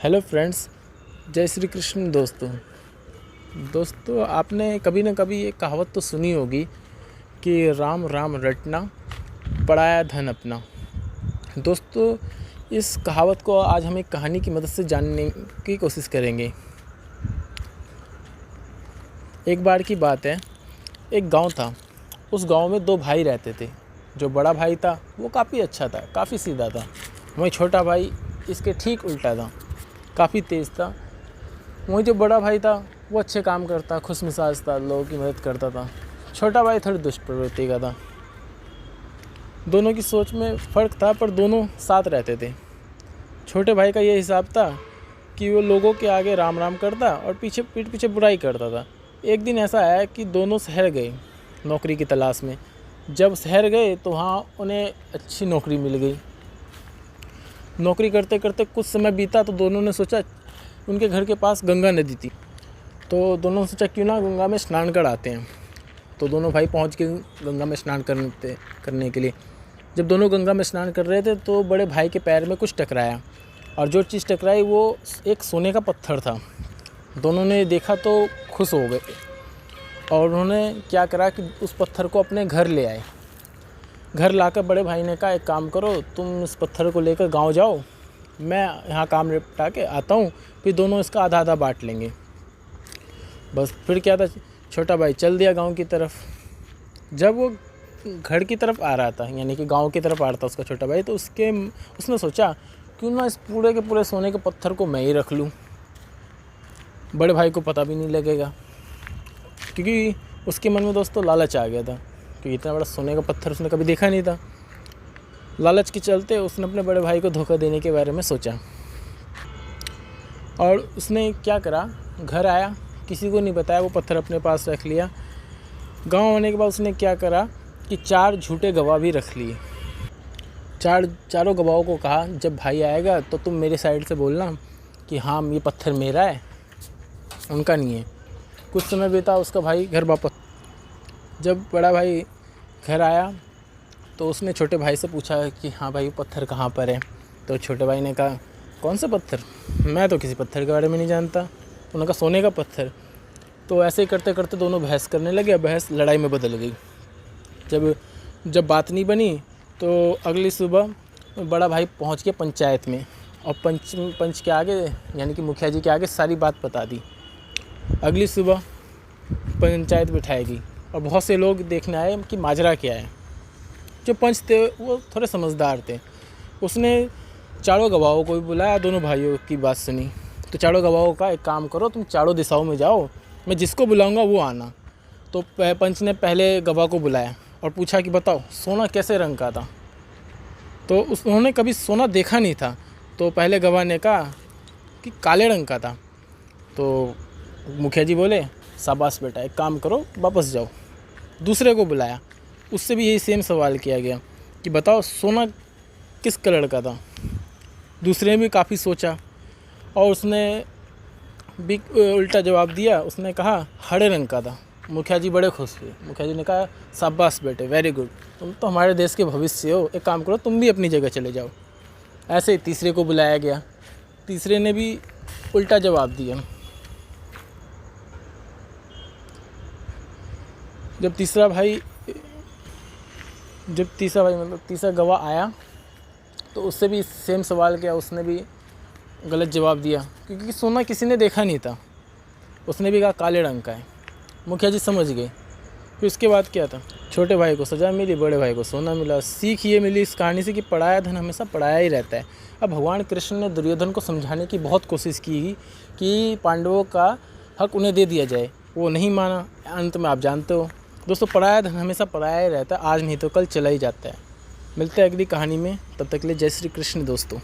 Hello friends, जय श्री कृष्ण। दोस्तों आपने कभी न कभी एक कहावत तो सुनी होगी कि राम राम रटना पराया धन अपना। दोस्तों इस कहावत को आज हम एक कहानी की मदद से जानने की कोशिश करेंगे। एक बार की बात है, एक गांव था। उस गांव में दो भाई रहते थे। जो बड़ा भाई था वो काफ़ी अच्छा था, काफ़ी सीधा था। वहीं छोटा भाई इसके ठीक उल्टा था, काफ़ी तेज़ था। वहीं जो बड़ा भाई था वो अच्छे काम करता, खुश मिजाज था, लोगों की मदद करता था। छोटा भाई थोड़ी दुष्ट प्रवृत्ति का था। दोनों की सोच में फ़र्क था, पर दोनों साथ रहते थे। छोटे भाई का ये हिसाब था कि वो लोगों के आगे राम राम करता और पीठ पीछे बुराई करता था। एक दिन ऐसा आया कि दोनों शहर गए नौकरी की तलाश में। जब शहर गए तो वहाँ उन्हें अच्छी नौकरी मिल गई। नौकरी करते करते कुछ समय बीता तो दोनों ने सोचा, उनके घर के पास गंगा नदी थी, तो दोनों ने सोचा क्यों ना गंगा में स्नान कर आते हैं। तो दोनों भाई पहुंच गए गंगा में स्नान करने के लिए। जब दोनों गंगा में स्नान कर रहे थे तो बड़े भाई के पैर में कुछ टकराया, और जो चीज़ टकराई वो एक सोने का पत्थर था। दोनों ने देखा तो खुश हो गए, और उन्होंने क्या करा कि उस पत्थर को अपने घर ले आए। घर लाकर बड़े भाई ने कहा, एक काम करो, तुम इस पत्थर को लेकर गांव जाओ, मैं यहाँ काम निपटा के आता हूँ, फिर दोनों इसका आधा आधा बांट लेंगे। बस फिर क्या था, छोटा भाई चल दिया गांव की तरफ। जब वो घर की तरफ आ रहा था, यानी कि गांव की तरफ आ रहा था उसका छोटा भाई, तो उसने सोचा क्यों ना इस पूरे के पूरे सोने के पत्थर को मैं ही रख लूँ। बड़े भाई को पता भी नहीं लगेगा, क्योंकि उसके मन में दोस्तों लालच आ गया था, क्योंकि इतना बड़ा सोने का पत्थर उसने कभी देखा नहीं था। लालच के चलते उसने अपने बड़े भाई को धोखा देने के बारे में सोचा, और उसने क्या करा, घर आया, किसी को नहीं बताया, वो पत्थर अपने पास रख लिया। गांव आने के बाद उसने क्या करा कि 4 झूठे गवाह भी रख लिए। चारों गवाहों को कहा, जब भाई आएगा तो तुम मेरे साइड से बोलना कि हाँ ये पत्थर मेरा है, उनका नहीं है। कुछ समय बीता, उसका भाई घर वापस। जब बड़ा भाई घर आया तो उसने छोटे भाई से पूछा कि हाँ भाई पत्थर कहाँ पर है। तो छोटे भाई ने कहा, कौन सा पत्थर, मैं तो किसी पत्थर के बारे में नहीं जानता। उन्होंने कहा, सोने का पत्थर। तो ऐसे ही करते करते दोनों बहस करने लगे। बहस लड़ाई में बदल गई। जब बात नहीं बनी तो अगली सुबह बड़ा भाई पहुंच गया पंचायत में, और पंच के आगे, यानी कि मुखिया जी के आगे सारी बात बता दी। अगली सुबह पंचायत बिठाएगी और बहुत से लोग देखने आए कि माजरा क्या है। जो पंच थे वो थोड़े समझदार थे। उसने चारों गवाहों को भी बुलाया, दोनों भाइयों की बात सुनी। तो चारों गवाहों का, एक काम करो, तुम चारों दिशाओं में जाओ, मैं जिसको बुलाऊंगा वो आना। तो पंच ने पहले गवाह को बुलाया और पूछा कि बताओ सोना कैसे रंग का था। तो उन्होंने कभी सोना देखा नहीं था। तो पहले गवाह ने कहा कि काले रंग का था। तो मुखिया जी बोले, शाबाश बेटा, एक काम करो, वापस जाओ। दूसरे को बुलाया, उससे भी यही सेम सवाल किया गया कि बताओ सोना किस कलर का था। दूसरे ने भी काफ़ी सोचा और उसने भी उल्टा जवाब दिया। उसने कहा हरे रंग का था। मुखिया जी बड़े खुश हुए। मुखिया जी ने कहा, शाबाश बेटे, वेरी गुड, तुम तो हमारे देश के भविष्य हो, एक काम करो, तुम भी अपनी जगह चले जाओ। ऐसे ही तीसरे को बुलाया गया। तीसरे ने भी उल्टा जवाब दिया। जब तीसरा गवाह आया तो उससे भी सेम सवाल किया। उसने भी गलत जवाब दिया, क्योंकि सोना किसी ने देखा नहीं था। उसने भी कहा काले रंग का है। मुखिया जी समझ गए। फिर उसके बाद क्या था, छोटे भाई को सज़ा मिली, बड़े भाई को सोना मिला। सीख ये मिली इस कहानी से कि पराया धन हमेशा पराया ही रहता है। अब भगवान कृष्ण ने दुर्योधन को समझाने की बहुत कोशिश की कि पांडवों का हक उन्हें दे दिया जाए, वो नहीं माना। अंत में आप जानते हो दोस्तों, पराया धन हमेशा पराया ही रहता है, आज नहीं तो कल चला ही जाता है। मिलते हैं अगली कहानी में, तब तक के लिए जय श्री कृष्ण दोस्तों।